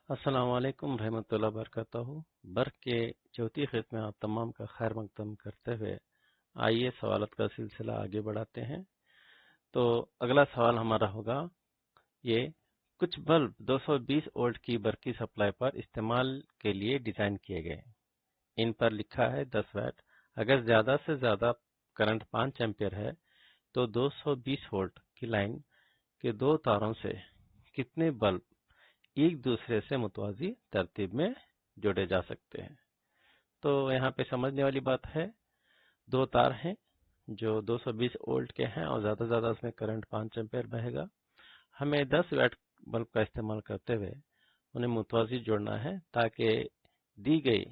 अस्सलाम वालेकुम रहमतुल्लाह बरकातहू। बर्क़ के चौथी क़िस्त में आप तमाम का खैर मक़दम करते हुए आइए सवालत का सिलसिला आगे बढ़ाते हैं। तो अगला सवाल हमारा होगा ये कुछ बल्ब 220 वोल्ट की बर्क़ी सप्लाई पर इस्तेमाल के लिए डिज़ाइन किए गए। इन पर लिखा है 10 वाट। अगर ज़्यादा से ज़्यादा करंट 5 एम्पीयर है तो 220 वोल्ट की लाइन के दो तारों से कितने बल्ब एक दूसरे से मुतवाज़ी तरतीब में जोड़े जा सकते हैं। तो यहाँ पे समझने वाली बात है, दो तार हैं जो 220 वोल्ट के हैं और ज़्यादा से ज़्यादा उसमें करंट 5 एम्पीयर बहेगा। हमें 10 वाट बल्ब का इस्तेमाल करते हुए उन्हें मुतवाज़ी जोड़ना है ताकि दी गई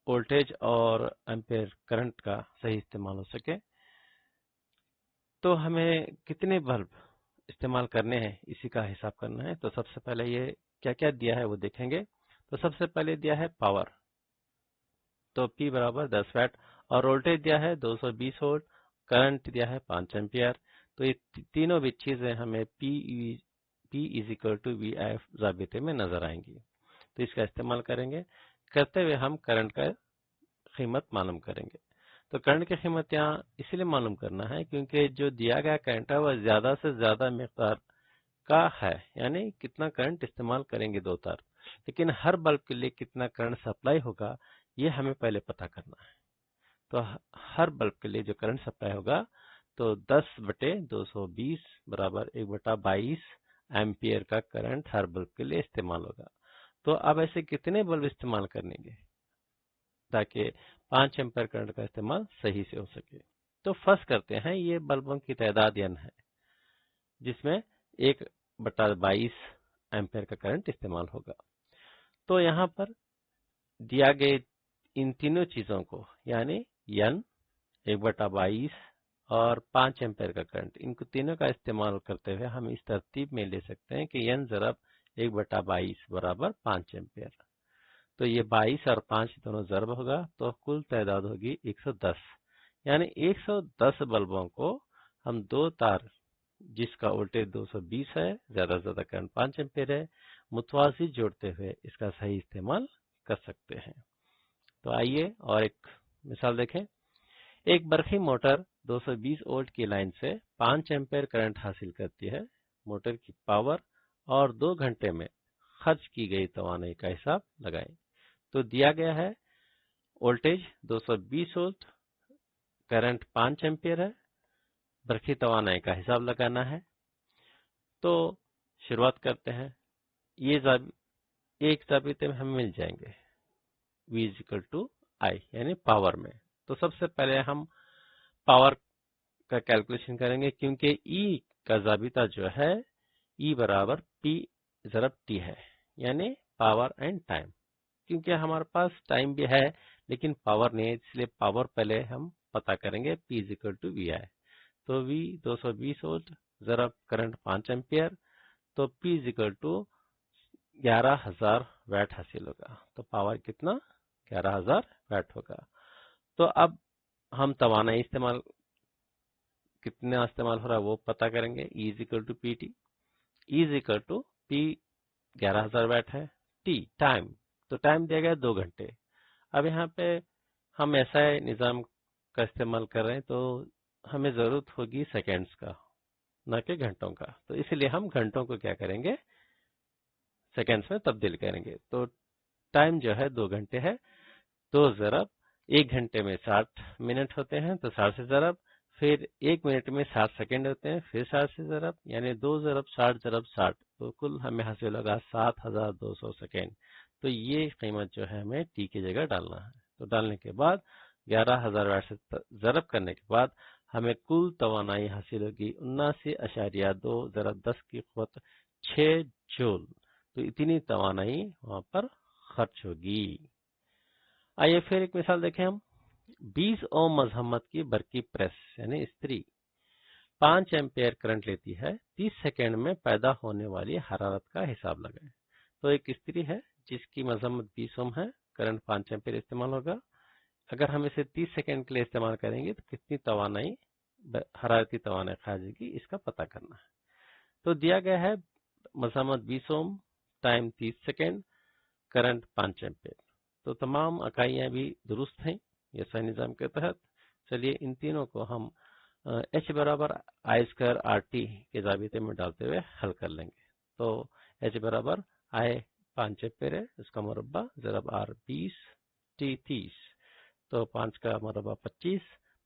वोल्टेज और एम्पीयर करंट का सही इस्तेमाल हो सके। तो हमें कितने बल्ब इस्तेमाल करने हैं इसी का हिसाब करना है। तो सबसे पहले ये क्या क्या दिया है वो देखेंगे। तो सबसे पहले दिया है पावर, तो P बराबर 10 वाट और वोल्टेज दिया है 220 वोल्ट, करंट दिया है 5 एम्पियर। तो ये तीनों भी चीजें हमें P is equal to V I ज़ाबिते में नजर आएंगी। तो इसका इस्तेमाल करेंगे, करते हुए हम करंट का कीमत मालूम करेंगे। तो करंट की कीमत यहाँ इसलिए मालूम करना है क्योंकि जो दिया गया करंट है वह ज्यादा से ज्यादा मिकदार का है, यानी कितना करंट इस्तेमाल करेंगे दो तार। लेकिन हर बल्ब के लिए कितना करंट सप्लाई होगा ये हमें पहले पता करना है। तो हर बल्ब के लिए जो करंट सप्लाई होगा तो 10/220 बराबर 1/22 एम्पियर का करंट हर बल्ब के लिए इस्तेमाल होगा। तो अब ऐसे कितने बल्ब इस्तेमाल करेंगे ताकि 5 एम्पियर करंट का इस्तेमाल सही से हो सके। तो फर्स्ट करते हैं, ये बल्बों की तादाद n है जिसमें 1/22 एम्पियर का करंट इस्तेमाल होगा। तो यहाँ पर दिया गए इन तीनों चीजों को यानी n 1/22 और 5 एम्पियर का करंट, इनको तीनों का इस्तेमाल करते हुए हम इस तरतीब में ले सकते हैं कि n ज़रब 1/22 बराबर 5 एम्पियर। तो ये 22 और 5 दोनों ज़रब होगा तो कुल तादाद होगी 110। यानी 110 बल्बों को हम दो तार जिसका वोल्टेज 220 है, ज्यादा से ज्यादा करंट 5 एम्पियर है, मुतवाज़ी जोड़ते हुए इसका सही इस्तेमाल कर सकते हैं। तो आइए और एक मिसाल देखें। एक बरखी मोटर 220 वोल्ट की लाइन से 5 एम्पीयर करंट हासिल करती है। मोटर की पावर और 2 घंटे में खर्च की गई तवानाई का हिसाब लगाएं। तो दिया गया है वोल्टेज 220 वोल्ट, करंट 5 एम्पीयर है, बरखी तवानाई का हिसाब लगाना है। तो शुरुआत करते हैं। ये एक ज़ाबिते में हमें मिल जाएंगे V इज इक्वल टू आई यानी पावर में। तो सबसे पहले हम पावर का कैलकुलेशन करेंगे क्योंकि E का ज़ाबिता जो है E बराबर P ज़रब T है, यानी पावर एंड टाइम। क्योंकि हमारे पास टाइम भी है लेकिन पावर नहीं है, इसलिए पावर पहले हम पता करेंगे P is equal to V I. तो V 220 वोल्ट ज़रब करंट 5 एम्पियर, तो P is equal to 11,000 watt हासिल होगा। तो पावर कितना 11,000 वाट होगा। तो अब हम तवानाई इस्तेमाल कितना इस्तेमाल हो रहा है वो पता करेंगे। E is equal to P T. E is equal to P 11,000 watt है, T टाइम, तो टाइम दिया गया 2 घंटे। अब यहाँ पे हम ऐसा निज़ाम का इस्तेमाल कर रहे हैं तो हमें ज़रूरत होगी सेकेंड्स का, न कि घंटों का। तो इसलिए हम घंटों को क्या करेंगे, सेकेंड्स में तब्दील करेंगे। तो टाइम जो है 2 घंटे है, 2 ज़रब 1 घंटे में 60 मिनट होते हैं तो 60 से ज़रब, फिर 1 मिनट में 60 सेकेंड होते हैं, फिर 60 से ज़रब, यानी 2 ज़रब 60 ज़रब 60, तो कुल हमें हासिल होगा 7,200 सेकेंड। तो ये कीमत जो है हमें टी की जगह डालना है। तो डालने के बाद 11,000 वाट से ज़रब करने के बाद हमें कुल तवानाई हासिल होगी 79.2 ज़रब 10 की क़ुव्वत 6 जूल। तो इतनी तवानाई वहां पर खर्च होगी। आइए फिर एक मिसाल देखें हम। 20 ओम मजम्मत की बरकी प्रेस यानी इस्त्री 5 एम्पियर करंट लेती है, 30 सेकेंड में पैदा होने वाली हरारत का हिसाब लगाएं। तो एक इस्त्री है जिसकी मजम्मत 20 ओम है, करंट 5 एम्पियर इस्तेमाल होगा। अगर हम इसे 30 सेकेंड के लिए इस्तेमाल करेंगे तो कितनी तवानाई हरारती तवानाई खा जाएगी इसका पता करना है। तो दिया गया है मजम्मत 20 ओम, टाइम 30 सेकेंड, करंट 5 एम्पेयर। तो तमाम इकाइयाँ भी दुरुस्त हैं ये सही निज़ाम के तहत। चलिए इन तीनों को हम H बराबर I स्क्वायर RT के जाबिते में डालते हुए हल कर लेंगे। तो H बराबर I 5 एम्पेयर है, इसका मुरब्बा, ज़रब R 20, T 30, तो 5 का मुरब्बा 25,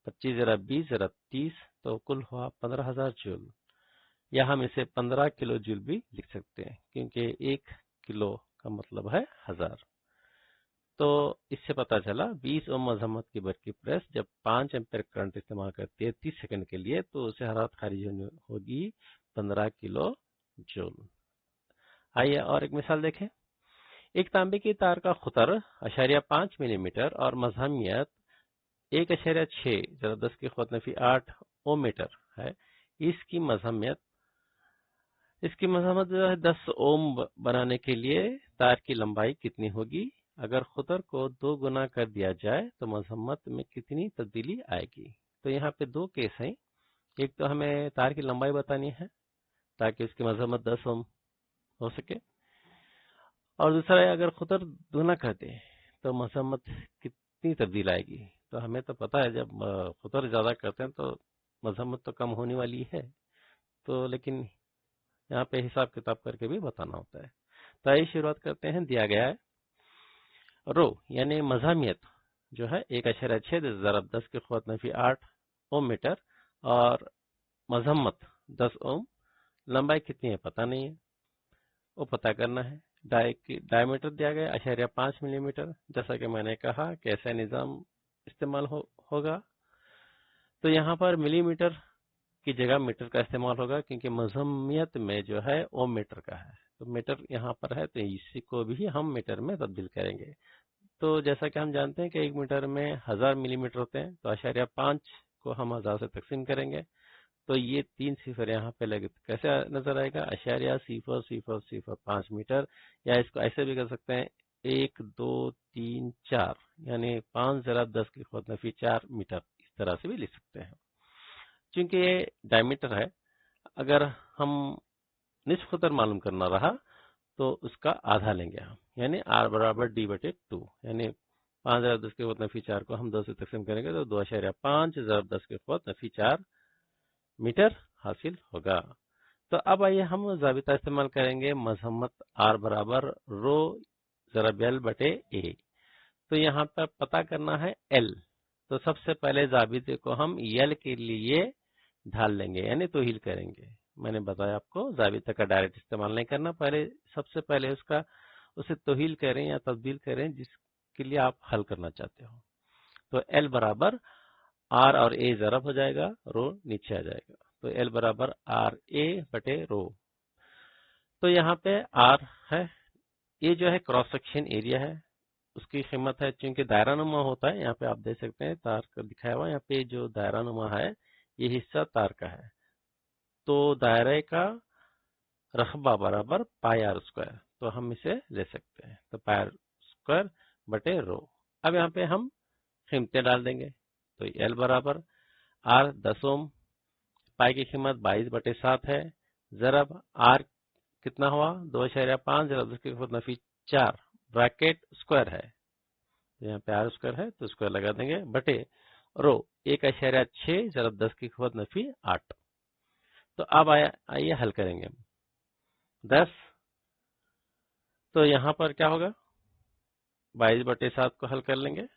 25 ज़रब 20 ज़रब 30, तो कुल हुआ 15,000 जूल, या हम इसे 15 किलो जूल भी लिख सकते हैं क्योंकि 1 किलो का मतलब है 1000। तो इससे पता चला 20 ओम मजम्मत की बरकी प्रेस जब 5 एम्पेयर करंट इस्तेमाल करती है 30 सेकंड के लिए, तो उसे हरारत खारिज होगी 15 किलो जूल। आइए और एक मिसाल देखें। एक तांबे की तार का खुतर 0.5 मिलीमीटर और मजहमियत 1.6 ज़रब 10 की क़ुव्वत नफ़ी 8 ओम मीटर है। इसकी मजहमियत जो है 10 ओम बनाने के लिए तार की लंबाई कितनी होगी? अगर खुतर को 2 गुना कर दिया जाए तो मजम्मत में कितनी तब्दीली आएगी? तो यहाँ पे दो केस हैं। एक तो हमें तार की लंबाई बतानी है ताकि उसकी मजम्मत 10 ओम हो सके, और दूसरा है अगर खुतर गुना कर दे तो मजम्मत कितनी तब्दील आएगी। तो हमें तो पता है जब खुतर ज़्यादा करते हैं तो मजम्मत तो कम होने वाली है, तो लेकिन यहाँ पे हिसाब किताब करके भी बताना होता है। तो आइए शुरुआत करते हैं। दिया गया है रो यानी मजहमियत जो है 1.6 ज़रब 10 की क़ुव्वत नफ़ी 8 ओम मीटर और मजम्मत 10 ओम। लंबाई कितनी है पता नहीं है, वो पता करना है। डायमीटर दिया गया 0.5 मिलीमीटर। जैसा कि मैंने कहा कि ऐसा निज़ाम इस्तेमाल होगा, तो यहाँ पर मिलीमीटर की जगह मीटर का इस्तेमाल होगा क्योंकि मजहमियत में जो है ओम मीटर का है, तो मीटर यहाँ पर है तो इसी को भी हम मीटर में तब्दील करेंगे। तो जैसा कि हम जानते हैं कि 1 मीटर में 1000 मिलीमीटर होते हैं, तो 0.5 को हम 1000 से तकसीम करेंगे, तो ये 3 सिफर यहाँ पे लगे तो कैसे नजर आएगा? 0.0005 मीटर, या इसको ऐसे भी कर सकते हैं 1 2 3 4 यानी 5 ज़रब 10 की क़ुव्वत नफ़ी 4 मीटर, इस तरह से भी लिख सकते हैं। चूंकि ये डायमीटर है, अगर हम निस्फ खुतर मालूम करना रहा तो उसका आधा लेंगे हम, यानी R बराबर D/2, यानी 5 ज़रब 10 की क़ुव्वत नफ़ी 4 को हम 2 से तकसीम करेंगे तो 2.5 ज़रब 10 की क़ुव्वत नफ़ी 4 मीटर हासिल होगा। तो अब आइए हम ज़ाबिता इस्तेमाल करेंगे मजम्मत R बराबर रो ज़रब L/A। तो यहाँ पर पता करना है L, तो सबसे पहले ज़ाबिते को हम L के लिए ढाल लेंगे यानी तोहील करेंगे। मैंने बताया आपको ज़ाबिता का डायरेक्ट इस्तेमाल नहीं करना, सबसे पहले उसे तोहील करें या तब्दील करें जिसके लिए आप हल करना चाहते हो। तो L बराबर R और A ज़रब हो जाएगा, रो नीचे आ जाएगा, तो L बराबर RA/रो। तो यहाँ पे R है, ये जो है क्रॉस सेक्शन एरिया है, उसकी कीमत है, चूंकि दायरानुमा होता है, यहाँ पे आप देख सकते हैं तार का दिखाया हुआ, यहाँ पे जो दायरानुमा है ये हिस्सा तार का है, तो दायरे का रकबा बराबर πr², तो हम इसे ले सकते हैं, तो πr²/रो। अब यहाँ पे हम कीमतें डाल देंगे, तो L बराबर R 10 ओम, पाई की कीमत 22/7 है, ज़रब R कितना हुआ 2.5 ज़रब 10 की क़ुव्वत नफ़ी 4 ब्रैकेट स्क्वायर है, यहाँ पे R² है तो स्क्वायर लगा देंगे, बटे रो 1.6 ज़रब 10 की क़ुव्वत नफ़ी 8। तो अब आइए हल करेंगे 10, तो यहाँ पर क्या होगा 22/7 को हल कर लेंगे,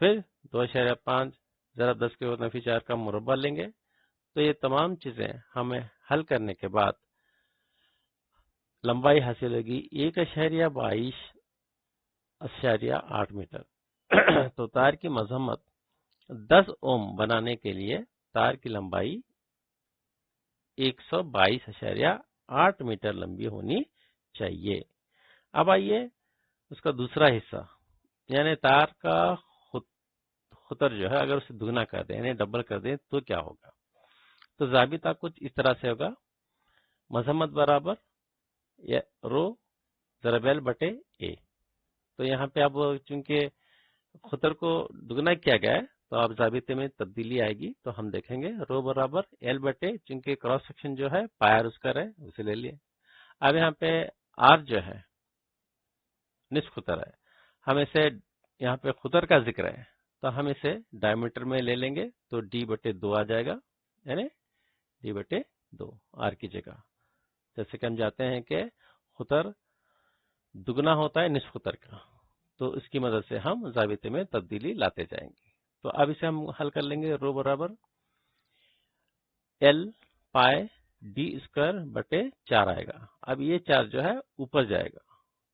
फिर 2.5 ज़रब 10 की क़ुव्वत नफ़ी 4 का मुरब्बा लेंगे। तो ये तमाम चीजें हमें हल करने के बाद लंबाई हासिल होगी 1.22.8 मीटर। तो तार की मजम्मत 10 ओम बनाने के लिए तार की लंबाई 122.8 मीटर लंबी होनी चाहिए। अब आइए उसका दूसरा हिस्सा, यानी तार का खुतर जो है अगर उसे दुगना कर दें यानी डबल कर दें तो क्या होगा? तो ज़ाबिता कुछ इस तरह से होगा, मजम्मत बराबर रो ज़रब L/A। तो यहाँ पे अब चूंकि खुतर को दुगना किया गया है तो अब ज़ाबिते में तब्दीली आएगी, तो हम देखेंगे रो बराबर L/A, चूंकि क्रॉस सेक्शन जो है πr² है उसे ले लिए। अब यहाँ पे आर जो है निष्ठ खुतर है, हम इसे यहाँ पे खुतर का जिक्र है तो हम इसे डायमीटर में ले लेंगे तो d/2 आ जाएगा, यानी d/2 आर की जगह। जैसे कि हम जानते हैं कि खुतर दुगना होता है निष्ठ खुतर का, तो इसकी मदद से हम जाबिते में तब्दीली लाते जाएंगे। तो अब इसे हम हल कर लेंगे। रो बराबर L पाई d²/4 आएगा। अब ये 4 जो है ऊपर जाएगा,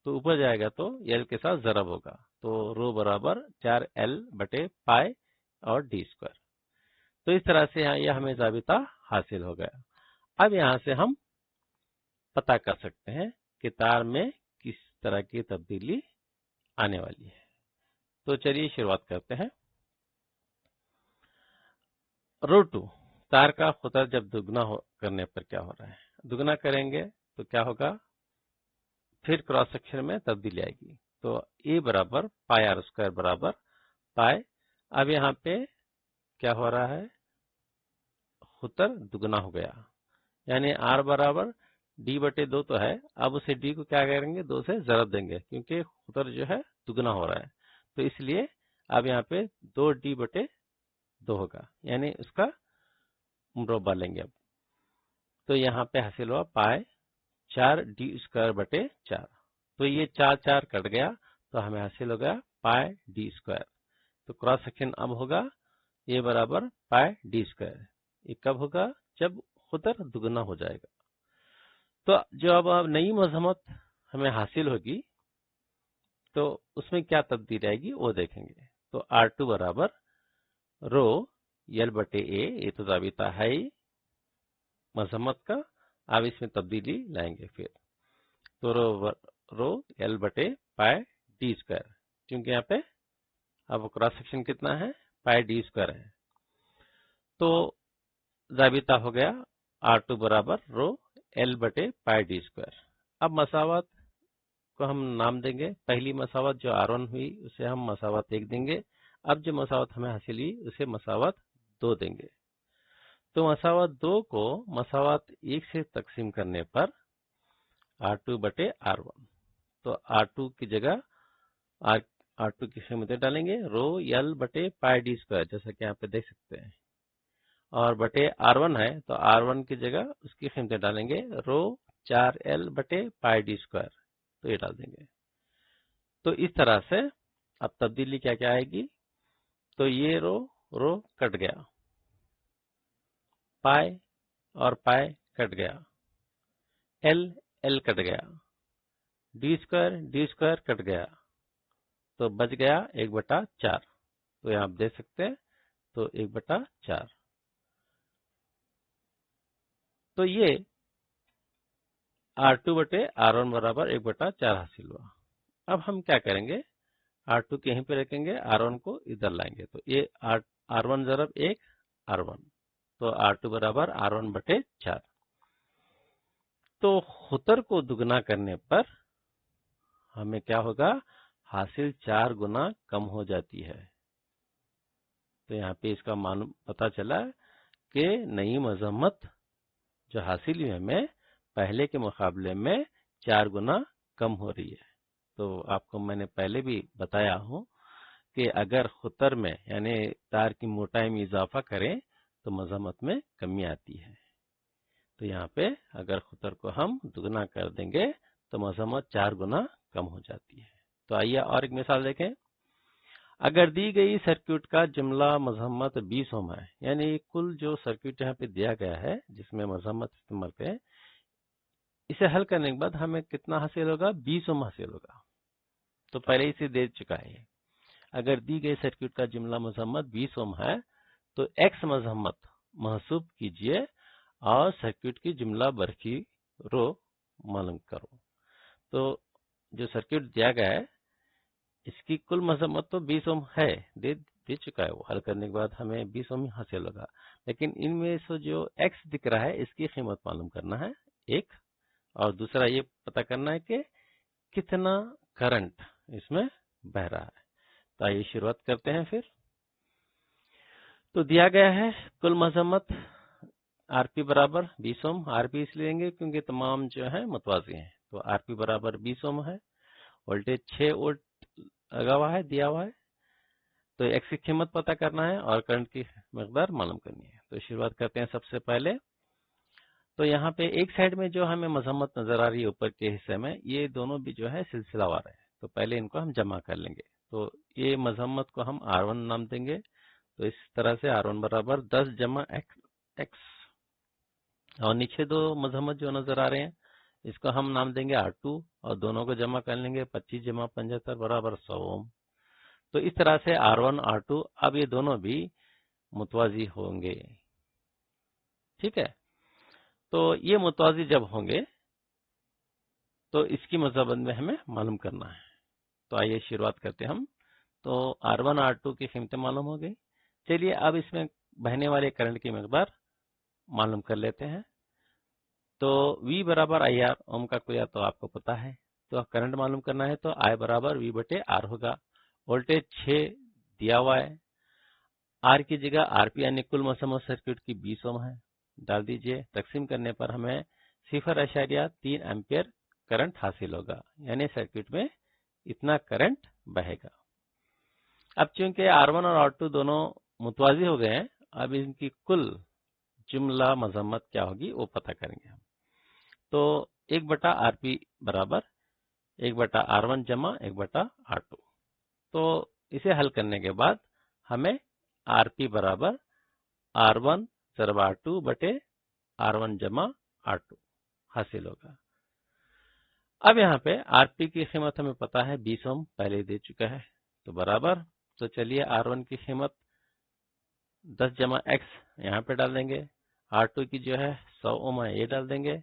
तो ऊपर जाएगा तो L के साथ ज़रब होगा, तो रो बराबर 4L/पाई और d²। तो इस तरह से यहाँ यह हमें जाबिता हासिल हो गया। अब यहाँ से हम पता कर सकते हैं कि तार में किस तरह की तब्दीली आने वाली है। तो चलिए शुरुआत करते हैं। रो 2 तार का खुतर जब दुगना करने पर क्या हो रहा है, दुगना करेंगे तो क्या होगा, फिर क्रॉस सेक्शन में तब्दीली आएगी। तो A बराबर पाई r² बराबर पाई। अब यहाँ पे क्या हो रहा है, खुतर दुगना हो गया, यानी r बराबर d/2 तो है, अब उसे d को क्या करेंगे, 2 से ज़रब देंगे क्योंकि खुतर जो है दुगना हो रहा है, तो इसलिए अब यहाँ पे 2d/2 होगा, यानी उसका मुरब्बा लेंगे अब। तो यहाँ पे हासिल हुआ पाई 4d²/4। तो ये 4 4 कट गया तो हमें हासिल हो गया पाई d²। तो क्रॉस सेक्शन अब होगा ये बराबर पाई d²। ये कब होगा, जब खुतर दुगना हो जाएगा। तो जो अब नई मजम्मत हमें हासिल होगी तो उसमें क्या तब्दीली आएगी वो देखेंगे। तो R2 बराबर रो L/A, ये तो जाबिता है ही मजम्मत का, अब इसमें तब्दीली लाएंगे फिर। तो रो L/पाई d², क्योंकि यहाँ पे अब क्रॉस सेक्शन कितना है, पाई d² है, तो जाबिता हो गया R2 बराबर रो L/पाई d²। अब मसावत को हम नाम देंगे। पहली मसावत जो R1 हुई उसे हम मसावत 1 देंगे। अब जो मसावत हमें हासिल हुई उसे मसावत 2 देंगे। तो मसावत 2 को मसावत 1 से तकसीम करने पर R2/R1, तो R2 की जगह R2 की कीमतें डालेंगे रो L/पाई d², जैसा कि यहाँ पे देख सकते हैं, और बटे R1 है तो R1 की जगह उसकी कीमतें डालेंगे रो 4L/पाई d², तो ये डाल देंगे। तो इस तरह से अब तब्दीली क्या क्या आएगी, तो ये रो कट गया, पाई और पाई कट गया, L कट गया, d² कट गया, तो बच गया 1/4। तो यहाँ आप देख सकते हैं, तो 1/4। तो ये R2/R1 बराबर 1/4 हासिल हुआ। अब हम क्या करेंगे, R2 के यहीं पे रखेंगे, R1 को इधर लाएंगे, तो ये R1 ज़रब 1 R1, तो R2 बराबर R1/4। तो खुतर को दुगना करने पर हमें क्या होगा, हासिल 4 गुना कम हो जाती है। तो यहाँ पे इसका मालूम पता चला कि नई मजम्मत जो हासिल हुई हमें पहले के मुकाबले में 4 गुना कम हो रही है। तो आपको मैंने पहले भी बताया हूँ कि अगर खुतर में यानी तार की मोटाई में इजाफा करें तो मजम्मत में कमी आती है। तो यहाँ पे अगर खुतर को हम दुगना कर देंगे तो मजम्मत 4 गुना कम हो जाती है। तो आइए और एक मिसाल देखें। अगर दी गई सर्किट का जुमला मजम्मत 20 ओम है, यानी कुल जो सर्किट यहाँ पे दिया गया है जिसमें मजम्मत इस्तेमाल करें, इसे हल करने के बाद हमें कितना हासिल होगा, 20 ओम हासिल होगा। तो पहले इसे दे चुका है। अगर दी गई सर्किट का जुमला मजम्मत 20 ओम है तो एक्स मजम्मत महसूब कीजिए और सर्किट की जुमला बरखी रो मालूम करो। तो जो सर्किट दिया गया है इसकी कुल मजम्मत तो 20 ओम है, दे चुका है, वो हल करने के बाद हमें 20 ओम ही हासिल होगा। लेकिन इनमें से जो एक्स दिख रहा है इसकी कीमत मालूम करना है एक, और दूसरा ये पता करना है कि कितना करंट इसमें बह रहा है। तो आइए शुरुआत करते हैं फिर। तो दिया गया है कुल मजम्मत आरपी बराबर 20 ओम। आरपी इसलिए लेंगे क्योंकि तमाम जो है मुतवाज़ी हैं, तो आरपी बराबर 20 ओम है, वोल्टेज 6 वोल्ट लगा हुआ है, दिया हुआ है। तो एक्स की कीमत पता करना है और करंट की मकदार मालूम करनी है। तो शुरुआत करते हैं सबसे पहले। तो यहाँ पे एक साइड में जो हमें मजम्मत नजर आ रही है ऊपर के हिस्से में, ये दोनों भी जो है सिलसिलावार है। तो पहले इनको हम जमा कर लेंगे। तो ये मजम्मत को हम R1 नाम देंगे। तो इस तरह से R1 बराबर 10 जमा एक्स, और नीचे दो मजम्मत जो नजर आ रहे हैं इसको हम नाम देंगे R2, और दोनों को जमा कर लेंगे। 25 जमा 75 बराबर 100 ओम। तो इस तरह से R1 R2 अब ये दोनों भी मुतवाजी होंगे। ठीक है, तो ये मुतवाजी जब होंगे तो इसकी मज़ाबंद में हमें मालूम करना है। तो आइए शुरुआत करते हैं हम। तो R1 R2 की कीमतें मालूम हो गई। चलिए अब इसमें बहने वाले करंट की मकदार मालूम कर लेते हैं। तो V बराबर IR, ओम का कुया तो आपको पता है। तो करंट मालूम करना है तो I बराबर V बटे R होगा। वोल्टेज 6 दिया हुआ है। R की जगह RP यानी कुल मसम्मत सर्किट की 20 ओम है, डाल दीजिए। तकसीम करने पर हमें 0.3 एम्पियर करंट हासिल होगा, यानी सर्किट में इतना करंट बहेगा। अब चूंकि R1 और R2 दोनों मुतवाजी हो गए हैं, अब इनकी कुल जुमला मजम्मत क्या होगी वो पता करेंगे हम। तो 1/RP बराबर 1/R1 जमा 1/R2। तो इसे हल करने के बाद हमें RP बराबर R1 ज़रब R2 बटे R1 जमा R2 हासिल होगा। अब यहाँ पे RP की कीमत हमें पता है 20 ओम, पहले दे चुका है। तो बराबर, तो चलिए R1 की कीमत 10 जमा एक्स यहाँ पे डाल देंगे। R2 की जो है 100 ओम है, ये डाल देंगे।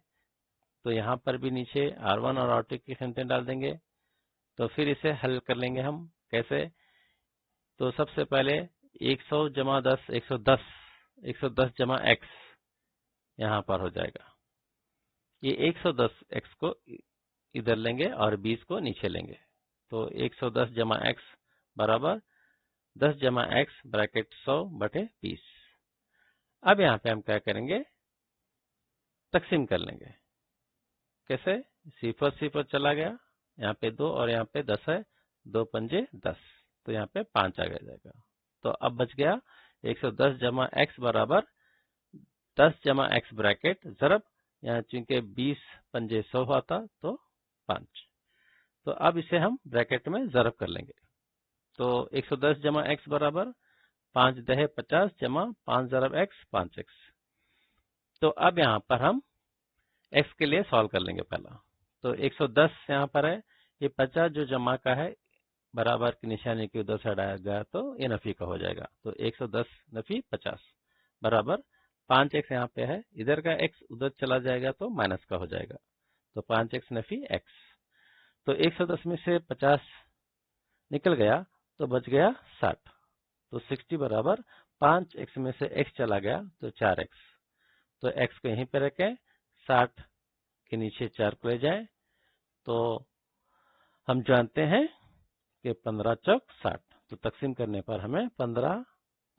तो यहाँ पर भी नीचे R1 और R2 की कीमतें डाल देंगे। तो फिर इसे हल कर लेंगे हम। कैसे? तो सबसे पहले 100 जमा 10 110, 110 जमा एक्स यहाँ पर हो जाएगा। ये 110 एक्स को इधर लेंगे और 20 को नीचे लेंगे। तो 110 जमा एक्स बराबर 10 जमा एक्स ब्रैकेट 100 बटे 20। अब यहाँ पे हम क्या करेंगे, तकसीम कर लेंगे। कैसे? सिफर सिफर चला गया, यहाँ पे 2 और यहाँ पे 10 है, 2 पंजे 10, तो यहाँ पे 5 आ जाएगा। तो अब बच गया 110 जमा एक्स बराबर 10 जमा एक्स ब्रैकेट ज़रब, यहाँ चूंकि 20 पंजे 100 हुआ था तो 5। तो अब इसे हम ब्रैकेट में ज़रब कर लेंगे। तो 110 जमा एक्स बराबर 5 दहे 50 जमा 5 ज़रब एक्स 5x। तो अब यहाँ पर हम x के लिए सॉल्व कर लेंगे पहला। तो 110 यहाँ पर है, ये 50 जो जमा का है बराबर की निशानी की उधर से हटाया गया तो ये नफी का हो जाएगा। तो 110 नफी 50 बराबर 5x यहाँ पे है, इधर का x उधर चला जाएगा तो माइनस का हो जाएगा। तो 5x नफी x। तो 110 में से 50 निकल गया तो बच गया 60। तो 60 बराबर 5x में से x चला गया तो 4x। तो x को यहीं पे रखें, 60 के नीचे 4 को ले जाए। तो हम जानते हैं कि 15 चौक 60। तो तकसीम करने पर हमें 15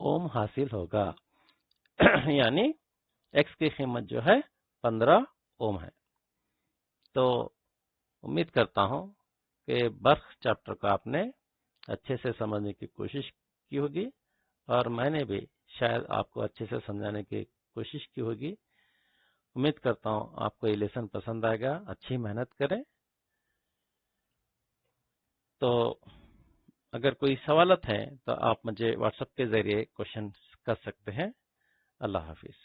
ओम हासिल होगा। यानी x की कीमत जो है 15 ओम है। तो उम्मीद करता हूं कि बर्ख चैप्टर को आपने अच्छे से समझने की कोशिश की होगी, और मैंने भी शायद आपको अच्छे से समझाने की कोशिश की होगी। उम्मीद करता हूं आपको ये लेसन पसंद आएगा। अच्छी मेहनत करें। तो अगर कोई सवालत है तो आप मुझे व्हाट्सएप के जरिए क्वेश्चन कर सकते हैं। अल्लाह हाफिज।